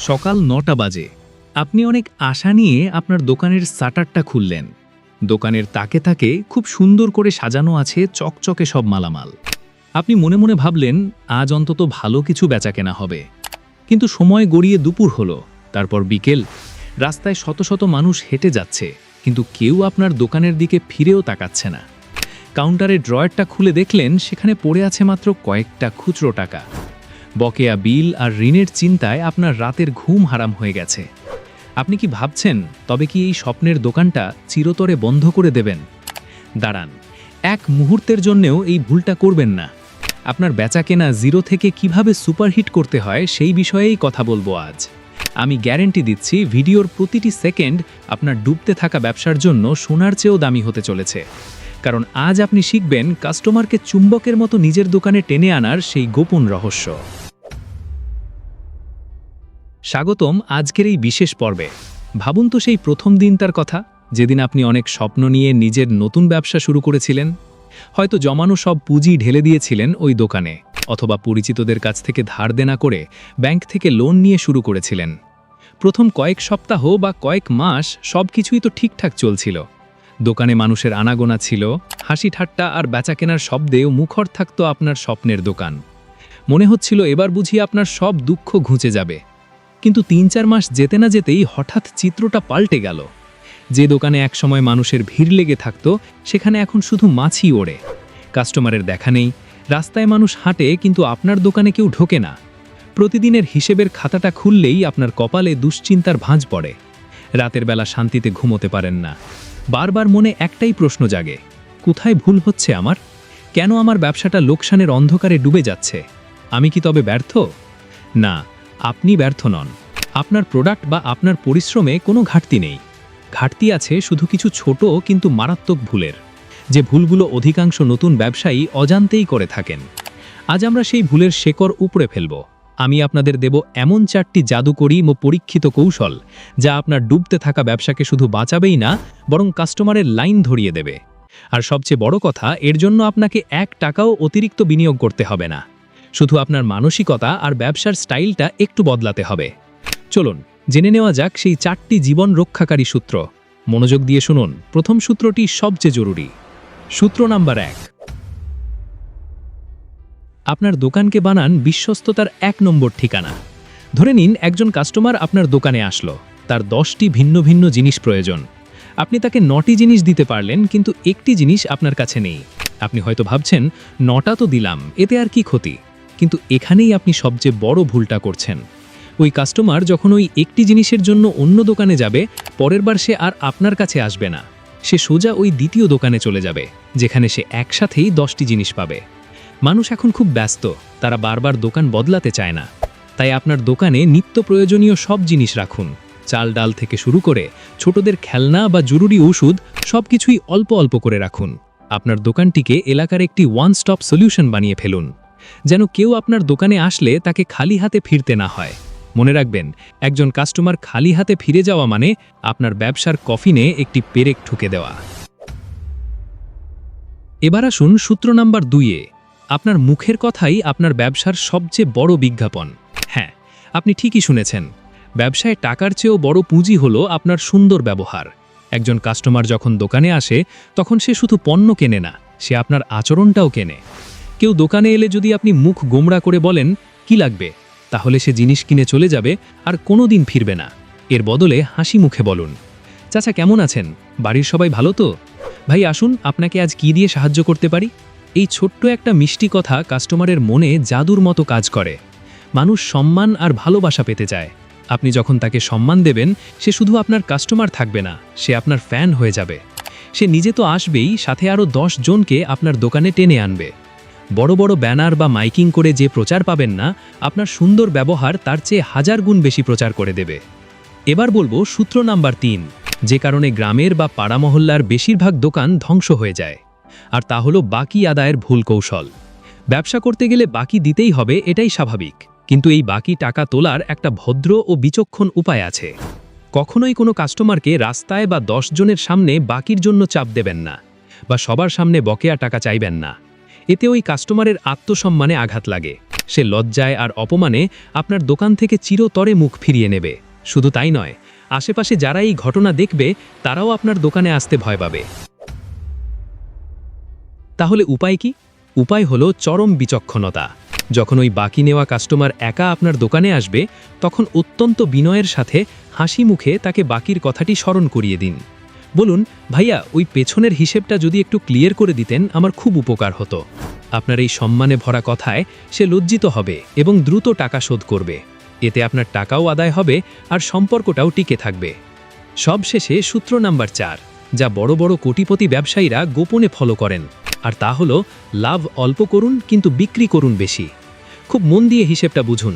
সকাল ৯টা বাজে। আপনি অনেক আশা নিয়ে আপনার দোকানের শাটারটা খুললেন। দোকানের তাকে তাকে খুব সুন্দর করে সাজানো আছে চকচকে সব মালামাল। আপনি মনে মনে ভাবলেন আজ অন্তত ভালো কিছু বেচাকেনা হবে। কিন্তু সময় গড়িয়ে দুপুর হলো, তারপর বিকেল। রাস্তায় শত শত মানুষ হেঁটে যাচ্ছে, কিন্তু কেউ আপনার দোকানের দিকে ফিরেও তাকাচ্ছে না। কাউন্টারের ড্রয়ারটা খুলে দেখলেন সেখানে পড়ে আছে মাত্র কয়েকটা খুচরো টাকা। বকেয়া বিল আর ঋণের চিন্তায় আপনার রাতের ঘুম হারাম হয়ে গেছে। আপনি কি ভাবছেন তবে কি এই স্বপ্নের দোকানটা চিরতরে বন্ধ করে দেবেন? দাঁড়ান, এক মুহূর্তের জন্যেও এই ভুলটা করবেন না। আপনার বেচাকেনা জিরো থেকে কিভাবে সুপারহিট করতে হয় সেই বিষয়েই কথা বলবো আজ। আমি গ্যারেন্টি দিচ্ছি ভিডিওর প্রতিটি সেকেন্ড আপনার ডুবতে থাকা ব্যবসার জন্য সোনার চেয়েও দামি হতে চলেছে। কারণ আজ আপনি শিখবেন কাস্টমারকে চুম্বকের মতো নিজের দোকানে টেনে আনার সেই গোপন রহস্য। স্বাগতম আজকের এই বিশেষ পর্বে। ভাবুন তো সেই প্রথম দিনটার কথা, যেদিন আপনি অনেক স্বপ্ন নিয়ে নিজের নতুন ব্যবসা শুরু করেছিলেন। হয়তো জমানো সব পুঁজি ঢেলে দিয়েছিলেন ওই দোকানে, অথবা পরিচিতদের কাছ থেকে ধার দেনা করে ব্যাংক থেকে লোন নিয়ে শুরু করেছিলেন। প্রথম কয়েক সপ্তাহ বা কয়েক মাস সব কিছুই তো ঠিকঠাক চলছিল। দোকানে মানুষের আনাগোনা ছিল, হাসি ঠাট্টা আর বেচাকেনার শব্দেও মুখর থাকতো আপনার স্বপ্নের দোকান। মনে হচ্ছিল এবার বুঝি আপনার সব দুঃখ ঘুচে যাবে। কিন্তু ৩-৪ মাস যেতে না যেতেই হঠাৎ চিত্রটা পাল্টে গেল। যে দোকানে একসময় মানুষের ভিড় লেগে থাকতো, সেখানে এখন শুধু মাছি ওড়ে। কাস্টমারের দেখা নেই, রাস্তায় মানুষ হাঁটে কিন্তু আপনার দোকানে কেউ ঢোকে না। প্রতিদিনের হিসেবের খাতাটা খুললেই আপনার কপালে দুশ্চিন্তার ভাঁজ পড়ে। রাতের বেলা শান্তিতে ঘুমোতে পারেন না। বারবার মনে একটাই প্রশ্ন জাগে, কোথায় ভুল হচ্ছে আমার? কেন আমার ব্যবসাটা লোকসানের অন্ধকারে ডুবে যাচ্ছে? আমি কি তবে ব্যর্থ? না, আপনি ব্যর্থ নন। আপনার প্রোডাক্ট বা আপনার পরিশ্রমে কোনো ঘাটতি নেই। ঘাটতি আছে শুধু কিছু ছোট কিন্তু মারাত্মক ভুলের, যে ভুলগুলো অধিকাংশ নতুন ব্যবসায়ী অজান্তেই করে থাকেন। আজ আমরা সেই ভুলের শেকড় উপড়ে ফেলব। আমি আপনাদের দেব এমন 4টি জাদুকরী ও পরীক্ষিত কৌশল, যা আপনার ডুবতে থাকা ব্যবসাকে শুধু বাঁচাবেই না, বরং কাস্টমারের লাইন ধরিয়ে দেবে। আর সবচেয়ে বড় কথা, এর জন্য আপনাকে 1 টাকাও অতিরিক্ত বিনিয়োগ করতে হবে না। শুধু আপনার মানসিকতা আর ব্যবসার স্টাইলটা একটু বদলাতে হবে। চলুন জেনে নেওয়া যাক সেই 4টি জীবন রক্ষাকারী সূত্র। মনোযোগ দিয়ে শুনুন। প্রথম সূত্রটি সবচেয়ে জরুরি। সূত্র নাম্বার 1। আপনার দোকানকে বানান বিশ্বস্ততার 1 নম্বর ঠিকানা। ধরে নিন একজন কাস্টমার আপনার দোকানে আসলো, তার 10টি ভিন্ন ভিন্ন জিনিস প্রয়োজন। আপনি তাকে 9টি জিনিস দিতে পারলেন, কিন্তু একটি জিনিস আপনার কাছে নেই। আপনি হয়তো ভাবছেন 9টা তো দিলাম, এতে আর কি ক্ষতি? কিন্তু এখানেই আপনি সবচেয়ে বড় ভুলটা করছেন। ওই কাস্টমার যখন ওই একটি জিনিসের জন্য অন্য দোকানে যাবে, পরের বার সে আর আপনার কাছে আসবে না। সে সোজা ওই দ্বিতীয় দোকানে চলে যাবে, যেখানে সে একসাথেই 10টি জিনিস পাবে। মানুষ এখন খুব ব্যস্ত, তারা বারবার দোকান বদলাতে চায় না। তাই আপনার দোকানে নিত্য প্রয়োজনীয় সব জিনিস রাখুন। চাল ডাল থেকে শুরু করে ছোটদের খেলনা বা জরুরি ওষুধ, সব কিছুই অল্প অল্প করে রাখুন। আপনার দোকানটিকে এলাকার একটি ওয়ান স্টপ সলিউশন বানিয়ে ফেলুন, যেন কেউ আপনার দোকানে আসলে তাকে খালি হাতে ফিরতে না হয়। মনে রাখবেন, একজন কাস্টমার খালি হাতে ফিরে যাওয়া মানে আপনার ব্যবসার কফিনে একটি পেরেক ঠুকে দেওয়া। এবার আসুন সূত্র নাম্বার 2-এ। আপনার মুখের কথাই আপনার ব্যবসার সবচেয়ে বড় বিজ্ঞাপন। হ্যাঁ, আপনি ঠিকই শুনেছেন। ব্যবসায় টাকার চেয়েও বড় পুঁজি হলো আপনার সুন্দর ব্যবহার। একজন কাস্টমার যখন দোকানে আসে, তখন সে শুধু পণ্য কেনে না, সে আপনার আচরণটাও কেনে। কেউ দোকানে এলে যদি আপনি মুখ গোমড়া করে বলেন, কি লাগবে, তাহলে সে জিনিস কিনে চলে যাবে আর কোনোদিন ফিরবে না। এর বদলে হাসি মুখে বলুন, চাচা কেমন আছেন? বাড়ির সবাই ভালো তো? ভাই আসুন, আপনাকে আজ কি দিয়ে সাহায্য করতে পারি? এই ছোট্ট একটা মিষ্টি কথা কাস্টমারের মনে জাদুর মতো কাজ করে। মানুষ সম্মান আর ভালোবাসা পেতে চায়। আপনি যখন তাকে সম্মান দেবেন, সে শুধু আপনার কাস্টমার থাকবে না, সে আপনার ফ্যান হয়ে যাবে। সে নিজে তো আসবেই, সাথে আরও 10 জনকে আপনার দোকানে টেনে আনবে। বড় বড় ব্যানার বা মাইকিং করে যে প্রচার পাবেন না, আপনার সুন্দর ব্যবহার তার চেয়ে 1000 গুণ বেশি প্রচার করে দেবে। এবার বলবো সূত্র নাম্বার 3, যে কারণে গ্রামের বা পাড়া মহল্লার বেশিরভাগ দোকান ধ্বংস হয়ে যায়। আর তা হলো বাকি আদায়ের ভুল কৌশল। ব্যবসা করতে গেলে বাকি দিতেই হবে, এটাই স্বাভাবিক। কিন্তু এই বাকি টাকা তোলার একটা ভদ্র ও বিচক্ষণ উপায় আছে। কখনোই কোনো কাস্টমারকে রাস্তায় বা 10 জনের সামনে বাকির জন্য চাপ দেবেন না, বা সবার সামনে বকেয়া টাকা চাইবেন না। এতে ওই কাস্টমারের আত্মসম্মানে আঘাত লাগে। সে লজ্জায় আর অপমানে আপনার দোকান থেকে চিরতরে মুখ ফিরিয়ে নেবে। শুধু তাই নয়, আশেপাশে যারা এই ঘটনা দেখবে তারাও আপনার দোকানে আসতে ভয় পাবে। তাহলে উপায় কি? উপায় হলো চরম বিচক্ষণতা। যখন ওই বাকি নেওয়া কাস্টমার একা আপনার দোকানে আসবে, তখন অত্যন্ত বিনয়ের সাথে হাসি মুখে তাকে বাকির কথাটি স্মরণ করিয়ে দিন। বলুন, ভাইয়া, ওই পেছনের হিসেবটা যদি একটু ক্লিয়ার করে দিতেন আমার খুব উপকার হতো। আপনার এই সম্মানে ভরা কথায় সে লজ্জিত হবে এবং দ্রুত টাকা শোধ করবে। এতে আপনার টাকাও আদায় হবে আর সম্পর্কটাও টিকে থাকবে। সবশেষে সূত্র নাম্বার 4, যা বড় বড় কোটিপতি ব্যবসায়ীরা গোপনে ফলো করেন, আর তা হলো লাভ অল্প করুন কিন্তু বিক্রি করুন বেশি। খুব মন দিয়ে হিসেবটা বুঝুন।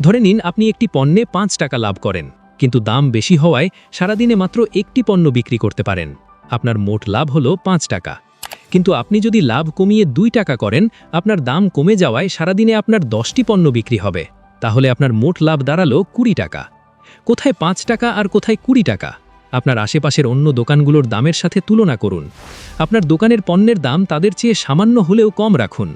ধরে নিন আপনি একটি পণ্যে 5 টাকা লাভ করেন, কিন্তু দাম বেশি হওয়ায় সারাদিনে মাত্র একটি পণ্য বিক্রি করতে পারেন। আপনার মোট লাভ হলো 5 টাকা। কিন্তু আপনি যদি লাভ কমিয়ে 2 টাকা করেন, আপনার দাম কমে যাওয়ায় সারাদিনে আপনার 10টি পণ্য বিক্রি হবে। তাহলে আপনার মোট লাভ দাঁড়ালো 20 টাকা। কোথায় 5 টাকা আর কোথায় 20 টাকা? আপনার আশেপাশের অন্য দোকানগুলোর দামের সাথে তুলনা করুন। আপনার দোকানের পণ্যের দাম তাদের চেয়ে সামান্য হলেও কম রাখুন।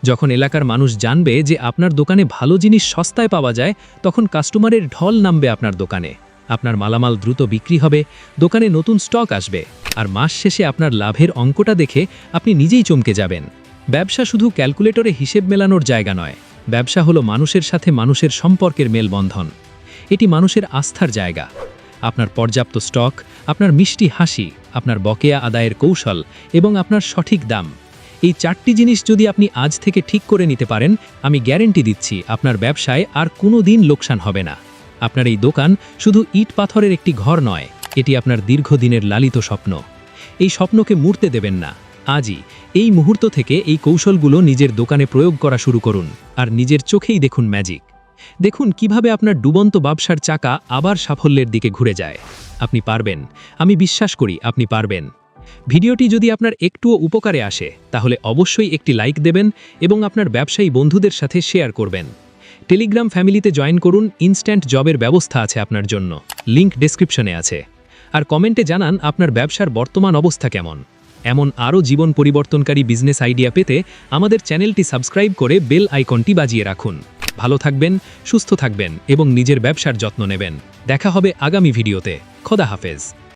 যখন এলাকার মানুষ জানবে যে আপনার দোকানে ভালো জিনিস সস্তায় পাওয়া যায়, তখন কাস্টমারের ঢল নামবে আপনার দোকানে। আপনার মালামাল দ্রুত বিক্রি হবে, দোকানে নতুন স্টক আসবে, আর মাস শেষে আপনার লাভের অঙ্কটা দেখে আপনি নিজেই চমকে যাবেন। ব্যবসা শুধু ক্যালকুলেটরে হিসেব মেলানোর জায়গা নয়, ব্যবসা হলো মানুষের সাথে মানুষের সম্পর্কের মেলবন্ধন। এটি মানুষের আস্থার জায়গা। আপনার পর্যাপ্ত স্টক, আপনার মিষ্টি হাসি, আপনার বকেয়া আদায়ের কৌশল এবং আপনার সঠিক দাম, এই 4টি জিনিস যদি আপনি আজ থেকে ঠিক করে নিতে পারেন, আমি গ্যারেন্টি দিচ্ছি আপনার ব্যবসায় আর কোনো দিন লোকসান হবে না। আপনার এই দোকান শুধু ইট পাথরের একটি ঘর নয়, এটি আপনার দীর্ঘদিনের লালিত স্বপ্ন। এই স্বপ্নকে মূর্তে দেবেন না। আজই এই মুহূর্ত থেকে এই কৌশলগুলো নিজের দোকানে প্রয়োগ করা শুরু করুন, আর নিজের চোখেই দেখুন ম্যাজিক। দেখুন কিভাবে আপনার ডুবন্ত ব্যবসার চাকা আবার সাফল্যের দিকে ঘুরে যায়। আপনি পারবেন, আমি বিশ্বাস করি আপনি পারবেন। ভিডিওটি যদি আপনার একটুও উপকারে আসে, তাহলে অবশ্যই একটি লাইক দেবেন এবং আপনার ব্যবসায়ী বন্ধুদের সাথে শেয়ার করবেন। টেলিগ্রাম ফ্যামিলিতে জয়েন করুন, ইনস্ট্যান্ট জবের ব্যবস্থা আছে আপনার জন্য, লিংক ডেসক্রিপশনে আছে। আর কমেন্টে জানান আপনার ব্যবসার বর্তমান অবস্থা কেমন। এমন আরও জীবন পরিবর্তনকারী বিজনেস আইডিয়া পেতে আমাদের চ্যানেলটি সাবস্ক্রাইব করে বেল আইকনটি বাজিয়ে রাখুন। ভালো থাকবেন, সুস্থ থাকবেন এবং নিজের ব্যবসার যত্ন নেবেন। দেখা হবে আগামী ভিডিওতে। খোদা হাফেজ।